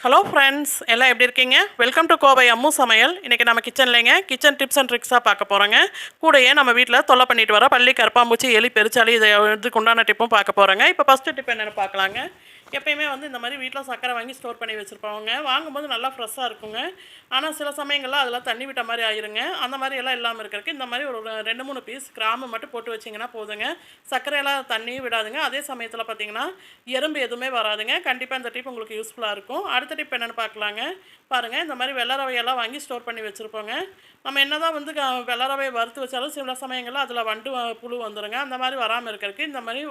Hello friends, எல்லாம் எப்படி இருக்கீங்க? வெல்கம் டு கோவை அம்மு சமையல். இன்றைக்கி நம்ம கிச்சன்லேங்க கிச்சன் டிப்ஸ் அண்ட் ட்ரிக்ஸாக பார்க்க போகிறோங்க. கூடயே நம்ம வீட்டில் தொல்லை பண்ணிட்டு வர பள்ளி, கரப்பாம்பூச்சி, எலி, பெருச்சாளி இதுக்கு உண்டான டிப்பும் பார்க்க போகிறோங்க. இப்போ ஃபஸ்ட்டு டிப் என்னென்னு பார்க்கலாங்க. எப்பயுமே இந்த மாதிரி வீட்டில் சர்க்கரை வாங்கி ஸ்டோர் பண்ணி வச்சுருப்பாங்க. வாங்கும்போது நல்லா ஃப்ரெஷ்ஷாக இருக்குங்க. ஆனால் சில சமயங்களில் அதெல்லாம் தண்ணி விட்ட மாதிரி ஆயிருங்க. அந்த மாதிரி எல்லாம் இல்லாமல் இருக்கிறதுக்கு இந்த மாதிரி ஒரு 2-3 பீஸ் கிராம்பு மட்டும் போட்டு வச்சிங்கன்னா போதுங்க. சர்க்கரையெல்லாம் தண்ணியும் விடாதுங்க. அதே சமயத்தில் பார்த்தீங்கன்னா எறும்பு எதுவுமே வராதுங்க. கண்டிப்பாக இந்த டிப் உங்களுக்கு யூஸ்ஃபுல்லாக இருக்கும். அடுத்த டிப் என்னென்னு பார்க்கலாங்க. பாருங்கள், இந்த மாதிரி வெள்ளை ரவையெல்லாம் வாங்கி ஸ்டோர் பண்ணி வச்சுருப்போங்க. நம்ம என்ன தான் வெள்ளை ரவையை வறுத்து வச்சாலும் சில சமயங்களில் அதில் வண்டு புழு வந்துடுங்க. அந்த மாதிரி வராமல் இருக்கிறதுக்கு இந்த மாதிரி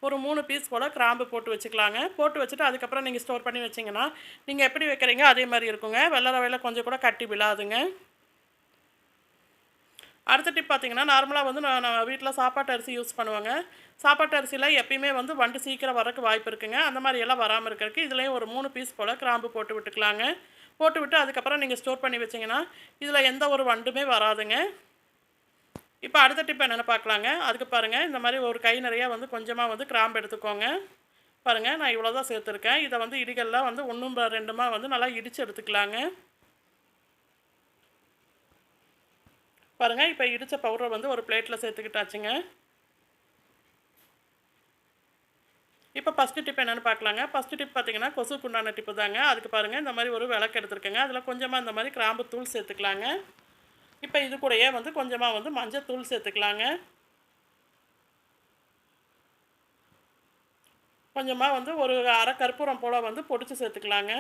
ஒரு 3 பீஸ் போல் கிராம்பு போட்டு வச்சுக்கலாங்க. போட்டு வச்சுட்டு அதுக்கப்புறம் நீங்கள் ஸ்டோர் பண்ணி வச்சிங்கன்னா நீங்கள் எப்படி வைக்கிறீங்க அதே மாதிரி இருக்குங்க. வெள்ளை ரவையில் கொஞ்சம் கூட கட்டி விழாதுங்க. அடுத்த டிப் பார்த்தீங்கன்னா, நார்மலாக நான் வீட்டில் சாப்பாட்டு அரிசி யூஸ் பண்ணுவாங்க. சாப்பாட்டு அரிசியில் எப்பயுமே வண்டு சீக்கிரம் வரக்கு வாய்ப்பு இருக்குங்க. அந்த மாதிரி எல்லாம் வராமல் இருக்கிறதுக்கு இதுலேயும் ஒரு 3 பீஸ் போல் கிராம்பு போட்டு விட்டுக்கலாங்க. போட்டு விட்டு அதுக்கப்புறம் நீங்கள் ஸ்டோர் பண்ணி வச்சிங்கன்னா இதில் எந்த ஒரு வண்டுமே வராதுங்க. இப்போ அடுத்த டிப் என்னென்னு பார்க்கலாங்க. அதுக்கு பாருங்கள், இந்த மாதிரி ஒரு கை நிறையா கொஞ்சமாக கிராம்பு எடுத்துக்கோங்க. பாருங்கள், நான் இவ்வளோ தான் சேர்த்துருக்கேன். இதை இடிகளில் 1-2 நல்லா இடித்து எடுத்துக்கலாங்க. பாருங்கள், இப்போ இடித்த பவுடரை ஒரு பிளேட்டில் சேர்த்துக்கிட்டாச்சுங்க. இப்போ ஃபஸ்ட்டு டிப் என்னென்னு பார்க்கலாங்க. ஃபஸ்ட்டு டிப் பார்த்தீங்கன்னா கொசுக்கு உண்டான டிப்பு தாங்க. அதுக்கு பாருங்கள், இந்த மாதிரி ஒரு விளக்கு எடுத்துருக்கேங்க. அதில் கொஞ்சமாக இந்த மாதிரி கிராம்பு தூள் சேர்த்துக்கலாங்க. இப்போ இது கூடயே கொஞ்சமாக மஞ்சள் தூள் சேர்த்துக்கலாங்க. கொஞ்சமாக ஒரு அரை கற்பூரம் போல் பொடிச்சு சேர்த்துக்கலாங்க.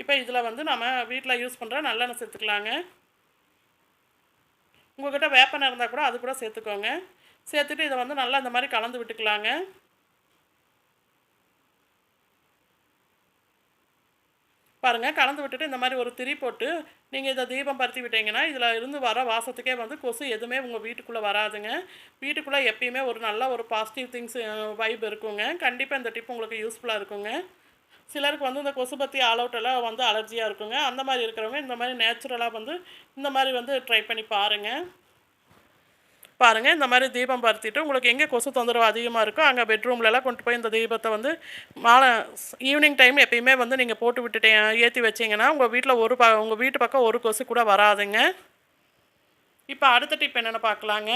இப்போ இதில் நம்ம வீட்டில் யூஸ் பண்ணுற நல்லெண்ணெய் சேர்த்துக்கலாங்க. உங்கள்கிட்ட வேப்பெண்ணெய் இருந்தால் கூட அது கூட சேர்த்துக்கோங்க. சேர்த்துட்டு இதை நல்லா இந்த மாதிரி கலந்து விட்டுக்கலாங்க. பாருங்கள், கலந்து விட்டுட்டு இந்த மாதிரி ஒரு திரி போட்டு நீங்கள் இதை தீபம் பருத்தி விட்டீங்கன்னா இதில் இருந்து வர வாசத்துக்கே கொசு எதுவுமே உங்கள் வீட்டுக்குள்ளே வராதுங்க. வீட்டுக்குள்ளே எப்பயுமே ஒரு நல்ல ஒரு பாசிட்டிவ் திங்ஸ் வைப் இருக்குங்க. கண்டிப்பாக இந்த டிப் உங்களுக்கு யூஸ்ஃபுல்லாக இருக்குங்க. சிலருக்கு இந்த கொசு பற்றி ஆல் அவுட்டெல்லாம் அலர்ஜியாக இருக்குங்க. அந்த மாதிரி இருக்கிறவங்க இந்த மாதிரி நேச்சுரலாக இந்த மாதிரி ட்ரை பண்ணி பாருங்கள். பாருங்கள், இந்த மாதிரி தீபம் பருத்திட்டு உங்களுக்கு எங்கே கொசு தொந்தரவு அதிகமாக இருக்கோ அங்கே பெட்ரூம்லலாம் கொண்டு போய் இந்த தீபத்தை மாலை ஈவினிங் டைம் எப்பயுமே நீங்கள் போட்டு விட்டுட்டே ஏற்றி வச்சிங்கன்னா உங்கள் வீட்டில் உங்கள் வீட்டு பக்கம் ஒரு கொசு கூட வராதுங்க. இப்போ அடுத்த டிப் என்னென்னு பார்க்கலாங்க.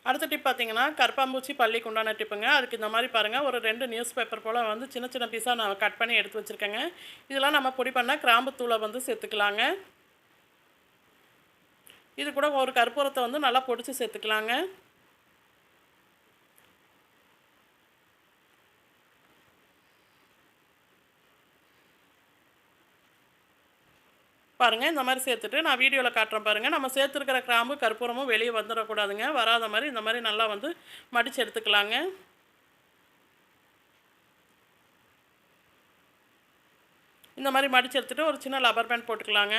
அடுத்த டிப் பார்த்தீங்கன்னா கரப்பாம்பூச்சி, பள்ளிக்கு உண்டான டிப்புங்க. அதுக்கு இந்த மாதிரி பாருங்கள், ஒரு 2 நியூஸ் பேப்பர் போல் சின்ன சின்ன பீஸாக நான் கட் பண்ணி எடுத்து வச்சுருக்கேங்க. இதெல்லாம் நம்ம பொடி பண்ண கிராம்பு தூளை சேர்த்துக்கலாங்க. இது கூட ஒரு கற்பூரத்தை நல்லா பொடிச்சு சேர்த்துக்கலாங்க. பாருங்கள், இந்த மாதிரி சேர்த்துட்டு நான் வீடியோவில் காட்டுறேன் பாருங்கள். நம்ம சேர்த்துருக்கிற கிராம்பு கற்பூரமும் வெளியே வந்துடக்கூடாதுங்க. வராத மாதிரி இந்த மாதிரி நல்லா மடித்து எடுத்துக்கலாங்க. இந்த மாதிரி மடித்து எடுத்துகிட்டு ஒரு சின்ன ரப்பர் பேண்ட் போட்டுக்கலாங்க.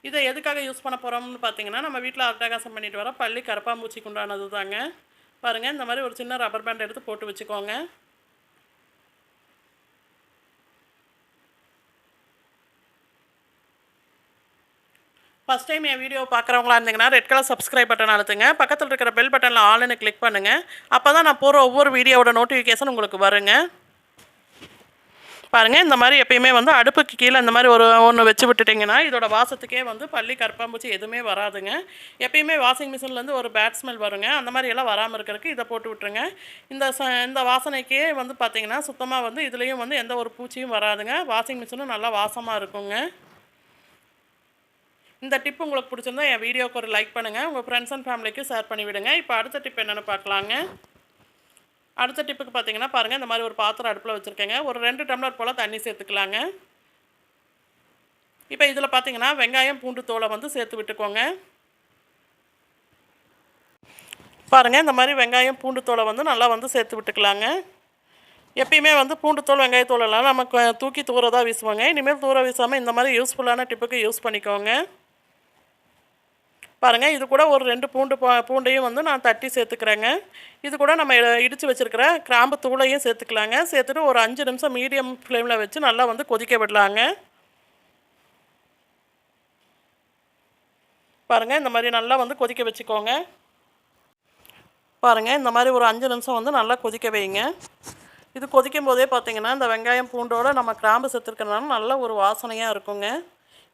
இதை எதுக்காக யூஸ் பண்ண போகிறோம்னு பார்த்தீங்கன்னா, நம்ம வீட்டில் அட்டகாசம் பண்ணிட்டு வர பள்ளி, கரப்பாம்பூச்சிக்கு உண்டானது தாங்க. பாருங்கள், இந்த மாதிரி ஒரு சின்ன ரப்பர் பேண்ட் எடுத்து போட்டு வச்சுக்கோங்க. ஃபஸ்ட் டைம் என் வீடியோ பார்க்குறவங்களா இருந்தீங்கன்னா ரெட் கலர் சப்ஸ்கிரைப் பட்டன் அழுத்துங்க. பக்கத்தில் இருக்கிற பெல் பட்டனில் ஆல்னு கிளிக் பண்ணுங்கள். அப்போ தான் நான் போகிற ஒவ்வொரு வீடியோவோட நோட்டிஃபிகேஷன் உங்களுக்கு வருங்க. பாருங்கள், இந்த மாதிரி எப்பயுமே அடுப்புக்கு கீழே இந்த மாதிரி ஒன்று வச்சு விட்டுட்டிங்கன்னா இதோட வாசத்துக்கே பள்ளி, கரப்பாம்பூச்சி எதுவுமே வராதுங்க. எப்பயுமே வாஷிங் மிஷின்லேருந்து ஒரு பேட் ஸ்மெல் வருங்க. அந்த மாதிரி எல்லாம் வராமல் இருக்கிறதுக்கு இதை போட்டு விட்டுருங்க. இந்த வாசனைக்கே பார்த்திங்கன்னா சுத்தமாக இதுலேயும் எந்த ஒரு பூச்சியும் வராதுங்க. வாஷிங் மிஷினும் நல்லா வாசமாக இருக்குங்க. இந்த டிப் உங்களுக்கு பிடிச்சிருந்தா என் வீடியோவுக்கு ஒரு லைக் பண்ணுங்கள். உங்கள் ஃப்ரெண்ட்ஸ் அண்ட் ஃபேமிலிக்கு ஷேர் பண்ணிவிடுங்க. இப்போ அடுத்த டிப் என்னென்னு பார்க்கலாங்க. அடுத்த டிப்புக்கு பார்த்தீங்கன்னா பாருங்கள், இந்த மாதிரி ஒரு பாத்திரம் அடுப்பில் வச்சுருக்கேங்க. ஒரு 2 டம்ளர் போல் தண்ணி சேர்த்துக்கலாங்க. இப்போ இதில் பார்த்தீங்கன்னா வெங்காயம், பூண்டு தோலை சேர்த்து விட்டுக்கோங்க. பாருங்கள், இந்த மாதிரி வெங்காயம், பூண்டு தோலை நல்லா சேர்த்து விட்டுக்கலாங்க. எப்பயுமே பூண்டு தோல், வெங்காயத்தோலெல்லாம் நம்ம தூக்கி தூர தான் வீசுவாங்க. இனிமேல் தூர வீசாமல் இந்த மாதிரி யூஸ்ஃபுல்லான டிப்புக்கு யூஸ் பண்ணிக்கோங்க. பாருங்கள், இது கூட ஒரு 2 பூண்டையும் நான் தட்டி சேர்த்துக்கிறேங்க. இது கூட நம்ம இடித்து வச்சுருக்கிற கிராம்பு தூளையும் சேர்த்துக்கலாங்க. சேர்த்துட்டு ஒரு 5 நிமிஷம் மீடியம் ஃப்ளேமில் வச்சு நல்லா கொதிக்க விடலாங்க. பாருங்கள் இந்த மாதிரி நல்லா வந்து கொதிக்க வச்சுக்கோங்க. பாருங்கள் இந்த மாதிரி ஒரு 5 நிமிஷம் வந்து நல்லா கொதிக்க வைங்க. இது கொதிக்கும் போதே பார்த்தீங்கன்னா இந்த வெங்காயம் பூண்டோட நம்ம கிராம்பு சேர்த்துருக்கறனால நல்ல ஒரு வாசனையாக இருக்குங்க.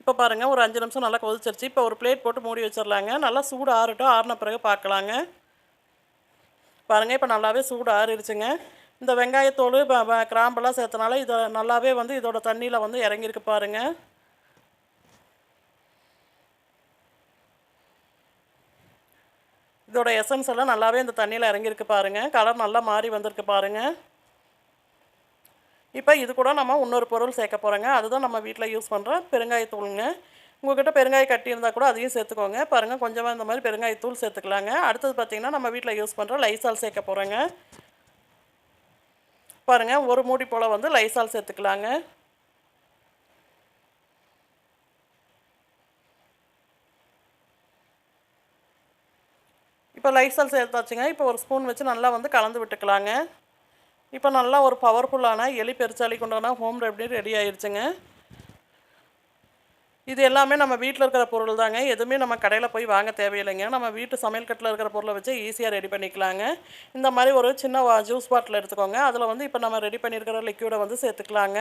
இப்போ பாருங்கள் ஒரு 5 நிமிஷம் நல்லா கொதிச்சிருச்சு. இப்போ ஒரு பிளேட் போட்டு மூடி வச்சிடலாங்க. நல்லா சூடு ஆறட்டும். ஆறின பிறகு பார்க்கலாங்க. பாருங்கள் இப்போ நல்லாவே சூடு ஆறிடுச்சுங்க. இந்த வெங்காயத்தோடு கிராம்பெல்லாம் சேர்த்தனால இதை நல்லாவே வந்து இதோட தண்ணியில் வந்து இறங்கியிருக்கு பாருங்கள். இதோட எசன்ஸ் எல்லாம் நல்லாவே இந்த தண்ணியில் இறங்கியிருக்கு பாருங்கள். கலர் நல்லா மாறி வந்திருக்கு பாருங்கள். இப்போ இது கூட நம்ம இன்னொரு பொருள் சேர்க்க போகிறோங்க. அதுதான் நம்ம வீட்டில் யூஸ் பண்ணுற பெருங்காயத்தூளுங்க. உங்கள்கிட்ட பெருங்காயம் கட்டி இருந்தால் கூட அதையும் சேர்த்துக்கோங்க. பாருங்கள் கொஞ்சமாக இந்த மாதிரி பெருங்காயத்தூள் சேர்த்துக்கலாங்க. அடுத்தது பார்த்திங்கன்னா நம்ம வீட்டில் யூஸ் பண்ணுற லைசால் சேர்க்க போகிறோங்க. பாருங்கள் ஒரு மூடி போல் வந்து லைசால் சேர்த்துக்கலாங்க. இப்போ லைசால் சேர்த்தாச்சுங்க. இப்போ ஒரு ஸ்பூன் வச்சு நல்லா வந்து கலந்து விட்டுக்கலாங்க. இப்போ நல்லா ஒரு பவர்ஃபுல்லான எலி பெருச்சாளிக்கு உண்டான ஹோம் ரெமெடி ரெடி ஆயிடுச்சுங்க. இது எல்லாமே நம்ம வீட்டில் இருக்கிற பொருள் தாங்க. எதுவுமே நம்ம கடையில் போய் வாங்க தேவையில்லைங்க. நம்ம வீட்டு சமையல் கட்டில் இருக்கிற பொருளை வச்சு ஈஸியாக ரெடி பண்ணிக்கலாங்க. இந்த மாதிரி ஒரு சின்ன ஜூஸ் பாட்டில் எடுத்துக்கோங்க. அதில் வந்து இப்போ நம்ம ரெடி பண்ணியிருக்கிற லிக்யூடை வந்து சேர்த்துக்கலாங்க.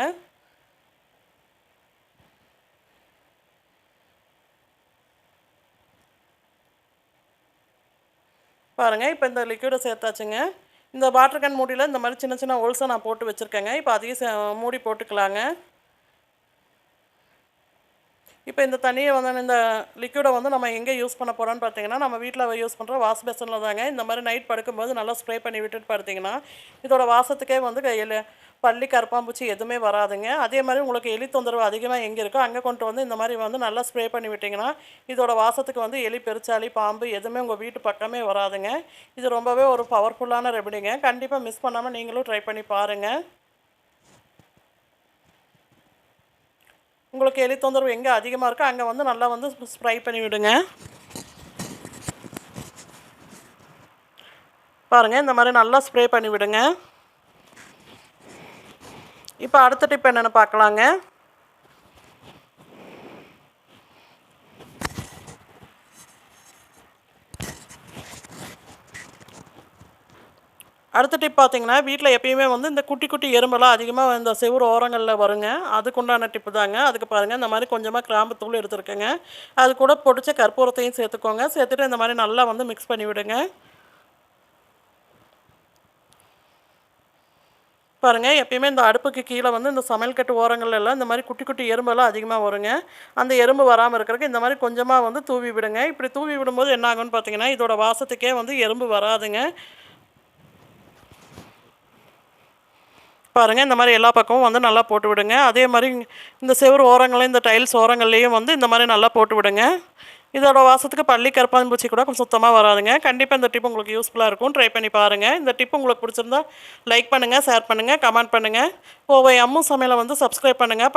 பாருங்கள் இப்போ இந்த லிக்யூடை சேர்த்தாச்சுங்க. இந்த வாட்டர் கேன் மூடியில் இந்த மாதிரி சின்ன சின்ன ஹோல்ஸை நான் போட்டு வச்சுருக்கேங்க. இப்போ அதையும் மூடி போட்டுக்கலாங்க. இப்போ இந்த தண்ணியை வந்து இந்த லிக்யூடை வந்து நம்ம எங்கே யூஸ் பண்ண போகிறோன்னு பார்த்தீங்கன்னா நம்ம வீட்டில் யூஸ் பண்ணுற வாஷ் பேசனில் தாங்க. இந்த மாதிரி நைட் படுக்கும்போது நல்லா ஸ்ப்ரே பண்ணி விட்டுட்டு பார்த்தீங்கன்னா இதோட வாசத்துக்கே வந்து பல்லி கரப்பாம்பூச்சி எதுவுமே வராதுங்க. அதே மாதிரி உங்களுக்கு எலி தொந்தரவு அதிகமாக எங்கே இருக்கோ அங்கே கொண்டு வந்து இந்த மாதிரி வந்து நல்லா ஸ்ப்ரே பண்ணி விட்டிங்கன்னா இதோட வாசத்துக்கு வந்து எலி பெருச்சாளி பாம்பு எதுவுமே உங்கள் வீட்டு பக்கமே வராதுங்க. இது ரொம்பவே ஒரு பவர்ஃபுல்லான ரெமெடிங்க. கண்டிப்பாக மிஸ் பண்ணாமல் நீங்களும் ட்ரை பண்ணி பாருங்கள். உங்களுக்கு எலி தொந்தரவு எங்கே அதிகமாக இருக்கோ அங்கே வந்து நல்லா வந்து ஸ்ப்ரை பண்ணி விடுங்க. பாருங்கள் இந்த மாதிரி நல்லா ஸ்ப்ரே பண்ணி விடுங்க. இப்போ அடுத்த டிப் என்னென்னு பார்க்கலாங்க. அடுத்த டிப் பார்த்தீங்கன்னா வீட்டில் எப்பயுமே வந்து இந்த குட்டி குட்டி எறும்பெல்லாம் அதிகமாக இந்த செவுறு ஓரங்களில் வருங்க. அதுக்குண்டான டிப்பு தாங்க. அதுக்கு பாருங்கள் இந்த மாதிரி கொஞ்சமாக கிராம்பு தூள் எடுத்துருக்கேங்க. அது கூட பொடிச்ச கற்பூரத்தையும் சேர்த்துக்கோங்க. சேர்த்துட்டு இந்த மாதிரி நல்லா வந்து மிக்ஸ் பண்ணி விடுங்க. பாருங்கள் எப்பயுமே இந்த அடுப்புக்கு கீழே வந்து இந்த சமையல் கட்டு ஓரங்கள் எல்லாம் இந்த மாதிரி குட்டி குட்டி எறும்பெல்லாம் அதிகமாக வருங்க. அந்த எறும்பு வராமல் இருக்கிறதுக்கு இந்த மாதிரி கொஞ்சமாக வந்து தூவி விடுங்க. இப்படி தூவி விடும்போது என்ன ஆகும்னு பார்த்தீங்கன்னா இதோட வாசத்துக்கே வந்து எறும்பு வராதுங்க. பாருங்கள் இந்த மாதிரி எல்லா பக்கமும் வந்து நல்லா போட்டு விடுங்க. அதே மாதிரி இந்த செவுறு ஓரங்களையும் இந்த டைல்ஸ் ஓரங்கள்லேயும் வந்து இந்த மாதிரி நல்லா போட்டு விடுங்க. இதோட வாசத்துக்கு பல்லி கரப்பான்பூச்சி கூட கொஞ்சம் சுத்தமாக வராதுங்க. கண்டிப்பாக இந்த டிப் உங்களுக்கு யூஸ்ஃபுல்லாக இருக்கும். ட்ரை பண்ணி பாருங்கள். இந்த டிப் உங்களுக்கு பிடிச்சிருந்தா லைக் பண்ணுங்கள், ஷேர் பண்ணுங்கள், கமெண்ட் பண்ணுங்கள். கோவை அம்மு சமையலை வந்து சப்ஸ்கிரைப் பண்ணுங்கள்.